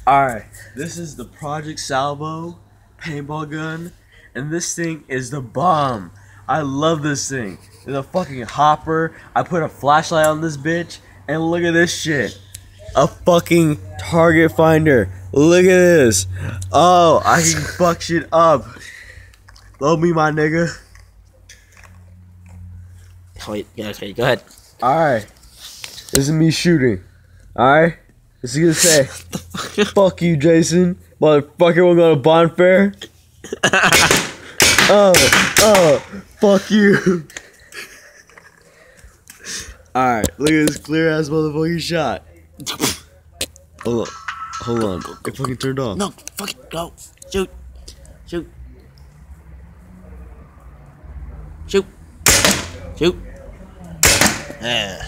Alright, this is the Project Salvo paintball gun, and this thing is the bomb. I love this thing. It's a fucking hopper. I put a flashlight on this bitch, and look at this shit. A fucking target finder. Look at this. Oh, I can fuck shit up. Love me, my nigga. Wait, yeah, okay, go ahead. Alright, this is me shooting. Alright? What's he gonna say? Fuck you, Jason. Motherfucker, we're going to bonfire. Fuck you. Alright, look at this clear ass motherfucking shot. Hold on. It fucking turned off. No, fuck it, go. Shoot. Shoot. Shoot. Shoot. Yeah.